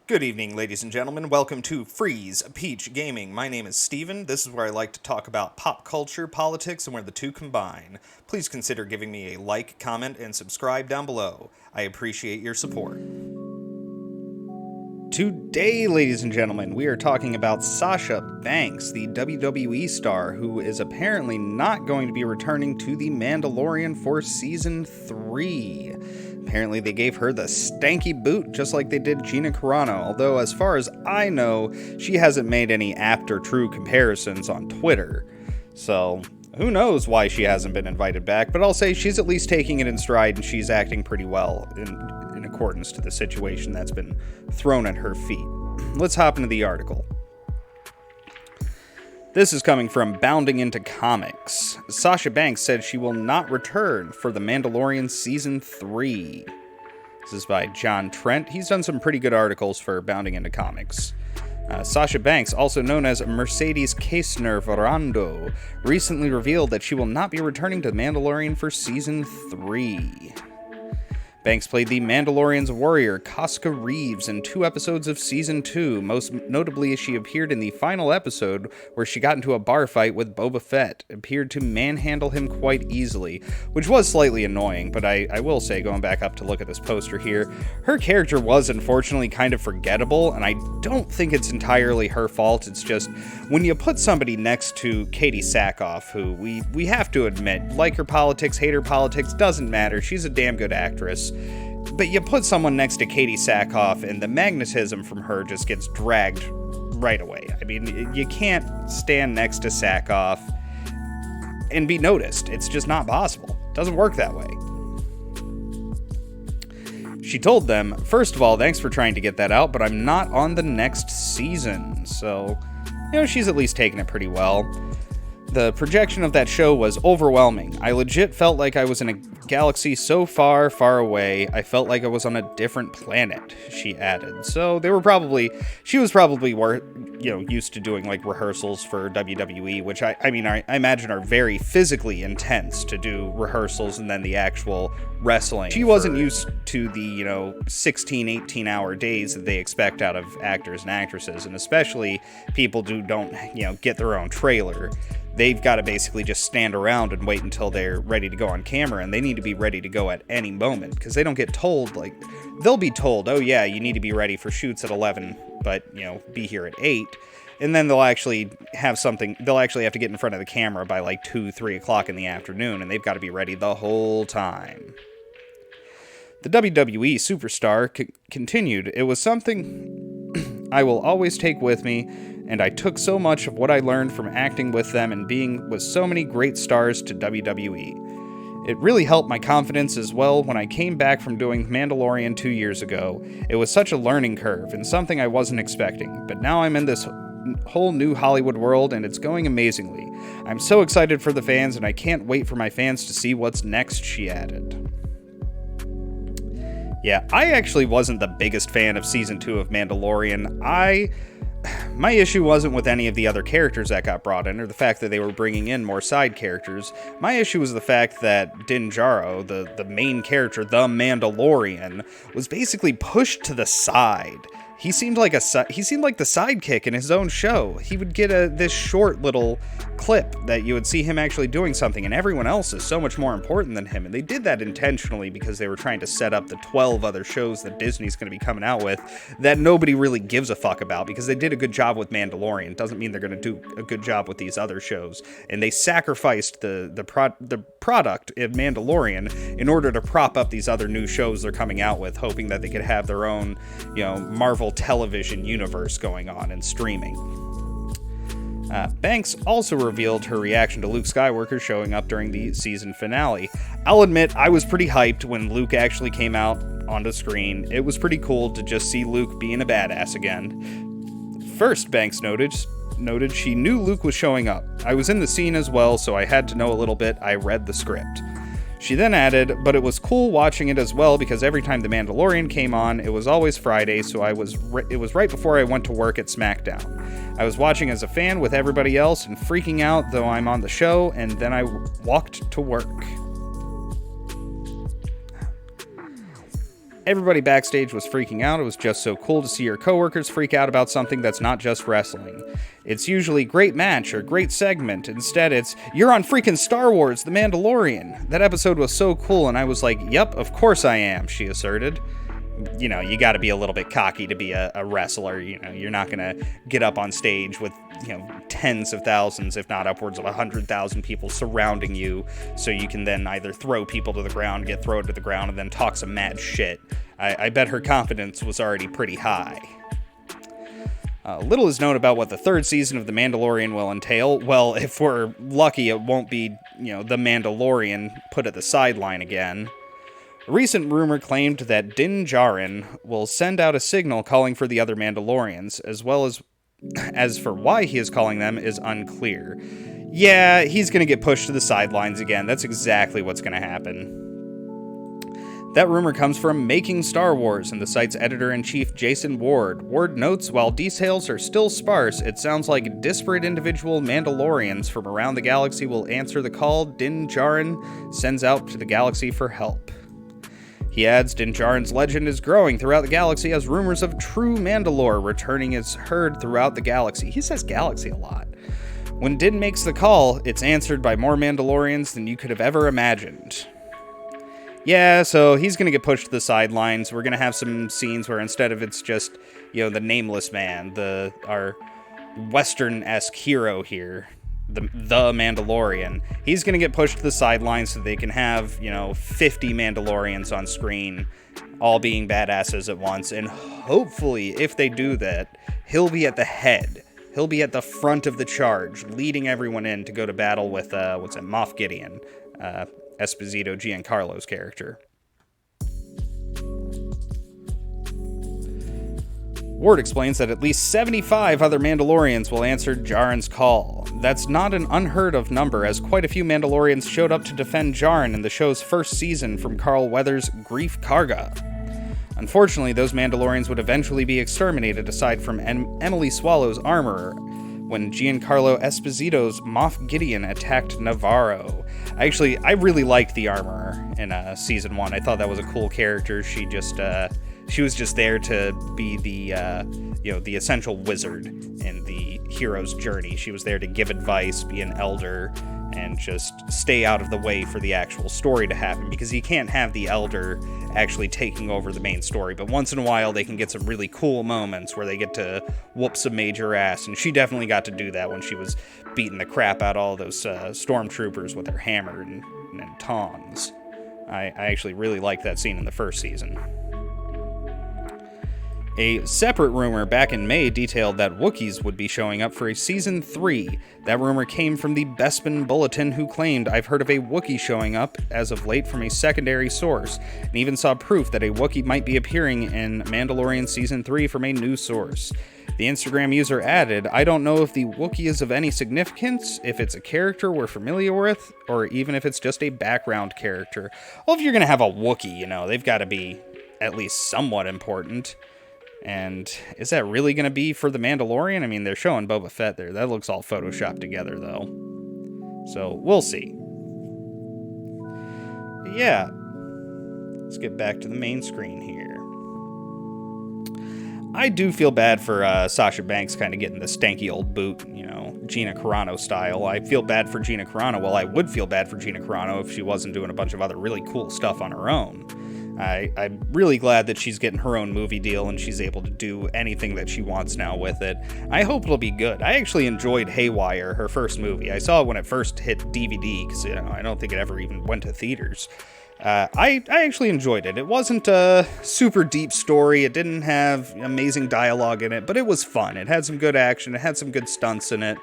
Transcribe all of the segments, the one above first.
Good evening, ladies and gentlemen. Welcome to Freeze Peach Gaming. My name is Steven. This is where I like to talk about pop culture, politics, and where the two combine. Please consider giving me a like, comment, and subscribe down below. I appreciate your support. Today, ladies and gentlemen, we are talking about Sasha Banks, the WWE star who is apparently not going to be returning to The Mandalorian for Season 3. Apparently they gave her the stanky boot just like they did Gina Carano, although as far as I know, she hasn't made any apt or true comparisons on Twitter. So, who knows why she hasn't been invited back, but I'll say she's at least taking it in stride and she's acting pretty well in accordance to the situation that's been thrown at her feet. Let's hop into the article. This is coming from Bounding Into Comics. Sasha Banks said she will not return for The Mandalorian Season 3. This is by John Trent. He's done some pretty good articles for Bounding Into Comics. Sasha Banks, also known as Mercedes Kaestner Varando, recently revealed that she will not be returning to The Mandalorian for Season 3. Banks played the Mandalorian's warrior, Casca Reeves, in 2 episodes of Season 2, most notably as she appeared in the final episode where she got into a bar fight with Boba Fett, appeared to manhandle him quite easily, which was slightly annoying, but I will say, going back up to look at this poster here, her character was unfortunately kind of forgettable, and I don't think it's entirely her fault. It's just, when you put somebody next to Katie Sackhoff, who we have to admit, like her politics, hate her politics, doesn't matter, she's a damn good actress. But you put someone next to Katie Sackhoff and the magnetism from her just gets dragged right away. I mean, you can't stand next to Sackhoff and be noticed. It's just not possible. It doesn't work that way. She told them, "First of all, thanks for trying to get that out, but I'm not on the next season." So, she's at least taking it pretty well. The projection of that show was overwhelming. I legit felt like I was in a galaxy so far, far away, I felt like I was on a different planet, she added. So she was probably used to doing like rehearsals for WWE, which I imagine are very physically intense to do rehearsals and then the actual wrestling. She wasn't used to the, 16, 18-hour days that they expect out of actors and actresses, and especially people who don't, get their own trailer. They've got to basically just stand around and wait until they're ready to go on camera, and they need to be ready to go at any moment, because they don't get told, they'll be told, oh yeah, you need to be ready for shoots at 11, but, be here at 8, and then they'll actually have to get in front of the camera by 2, 3 o'clock in the afternoon, and they've got to be ready the whole time. The WWE superstar continued, "It was something I will always take with me, and I took so much of what I learned from acting with them and being with so many great stars to WWE. It really helped my confidence as well when I came back from doing Mandalorian 2 years ago. It was such a learning curve and something I wasn't expecting, but now I'm in this whole new Hollywood world and it's going amazingly. I'm so excited for the fans and I can't wait for my fans to see what's next," she added. Yeah, I actually wasn't the biggest fan of Season 2 of Mandalorian. My issue wasn't with any of the other characters that got brought in, or the fact that they were bringing in more side characters. My issue was the fact that Din Djarin, the main character, the Mandalorian, was basically pushed to the side. He seemed like the sidekick in his own show. He would get this short little clip that you would see him actually doing something, and everyone else is so much more important than him. And they did that intentionally because they were trying to set up the 12 other shows that Disney's going to be coming out with that nobody really gives a fuck about, because they did a good job with Mandalorian. Doesn't mean they're going to do a good job with these other shows. And they sacrificed the product in Mandalorian in order to prop up these other new shows they're coming out with, hoping that they could have their own, Marvel television universe going on and streaming. Banks also revealed her reaction to Luke Skywalker showing up during the season finale. "I'll admit, I was pretty hyped when Luke actually came out onto screen. It was pretty cool to just see Luke being a badass again." First, Banks noted she knew Luke was showing up. "I was in the scene as well, so I had to know a little bit. I read the script." She then added, "But it was cool watching it as well because every time The Mandalorian came on, it was always Friday, so it was right before I went to work at SmackDown. I was watching as a fan with everybody else and freaking out though I'm on the show, and then I walked to work." Everybody backstage was freaking out. It was just so cool to see your coworkers freak out about something that's not just wrestling. It's usually great match or great segment. Instead, it's, you're on freaking Star Wars, The Mandalorian. That episode was so cool, and I was like, yep, of course I am, she asserted. You know, you gotta be a little bit cocky to be a wrestler. You know, you're not gonna get up on stage with, tens of thousands, if not upwards of 100,000 people surrounding you, so you can then either throw people to the ground, get thrown to the ground, and then talk some mad shit. I bet her confidence was already pretty high. Little is known about what the third season of The Mandalorian will entail. Well, if we're lucky, it won't be, The Mandalorian put at the sideline again. A recent rumor claimed that Din Djarin will send out a signal calling for the other Mandalorians, as for why he is calling them is unclear. Yeah, he's going to get pushed to the sidelines again. That's exactly what's going to happen. That rumor comes from Making Star Wars and the site's editor-in-chief Jason Ward. Ward notes, while details are still sparse, it sounds like disparate individual Mandalorians from around the galaxy will answer the call Din Djarin sends out to the galaxy for help. He adds, Din Djarin's legend is growing throughout the galaxy as rumors of true Mandalore returning is heard throughout the galaxy. He says galaxy a lot. When Din makes the call, it's answered by more Mandalorians than you could have ever imagined. Yeah, so he's going to get pushed to the sidelines. We're going to have some scenes where instead of it's just, the nameless man, our Western-esque hero here, the Mandalorian, he's going to get pushed to the sidelines so they can have, 50 Mandalorians on screen, all being badasses at once. And hopefully, if they do that, he'll be at the head. He'll be at the front of the charge, leading everyone in to go to battle with, Moff Gideon, Esposito Giancarlo's character. Ward explains that at least 75 other Mandalorians will answer Djarin's call. That's not an unheard of number, as quite a few Mandalorians showed up to defend Djarin in the show's first season from Carl Weathers' Grief Karga. Unfortunately, those Mandalorians would eventually be exterminated aside from Emily Swallow's armorer, when Giancarlo Esposito's Moff Gideon attacked Navarro. I really liked the armorer in season 1. I thought that was a cool character. She was just there to be the essential wizard in the hero's journey. She was there to give advice, be an elder, and just stay out of the way for the actual story to happen, because you can't have the elder actually taking over the main story, but once in a while they can get some really cool moments where they get to whoop some major ass, and she definitely got to do that when she was beating the crap out of all those stormtroopers with her hammer and tongs. I actually really liked that scene in the first season. A separate rumor back in May detailed that Wookiees would be showing up for a Season 3. That rumor came from the Bespin Bulletin, who claimed, I've heard of a Wookiee showing up as of late from a secondary source, and even saw proof that a Wookiee might be appearing in Mandalorian Season 3 from a new source. The Instagram user added, I don't know if the Wookiee is of any significance, if it's a character we're familiar with, or even if it's just a background character. Well, if you're going to have a Wookiee, they've got to be at least somewhat important. And is that really going to be for The Mandalorian? I mean, they're showing Boba Fett there. That looks all photoshopped together, though. So, we'll see. But yeah. Let's get back to the main screen here. I do feel bad for Sasha Banks kind of getting the stanky old boot, Gina Carano style. I feel bad for Gina Carano. Well, I would feel bad for Gina Carano if she wasn't doing a bunch of other really cool stuff on her own. I'm really glad that she's getting her own movie deal and she's able to do anything that she wants now with it. I hope it'll be good. I actually enjoyed Haywire, her first movie. I saw it when it first hit DVD because I don't think it ever even went to theaters. I actually enjoyed it. It wasn't a super deep story. It didn't have amazing dialogue in it, but it was fun. It had some good action. It had some good stunts in it.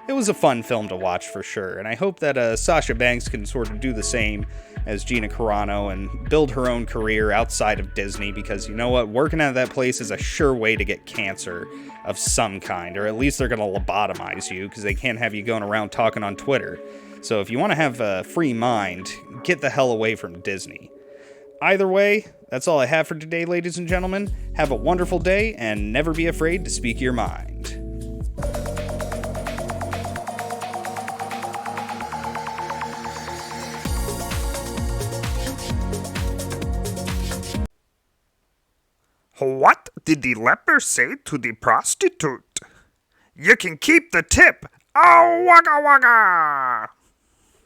It was a fun film to watch for sure, and I hope that Sasha Banks can sort of do the same as Gina Carano and build her own career outside of Disney, because you know what? Working at that place is a sure way to get cancer of some kind, or at least they're going to lobotomize you because they can't have you going around talking on Twitter. So if you want to have a free mind, get the hell away from Disney. Either way, that's all I have for today, ladies and gentlemen. Have a wonderful day, and never be afraid to speak your mind. did the leper say to the prostitute? You can keep the tip. Oh, wagga wagga!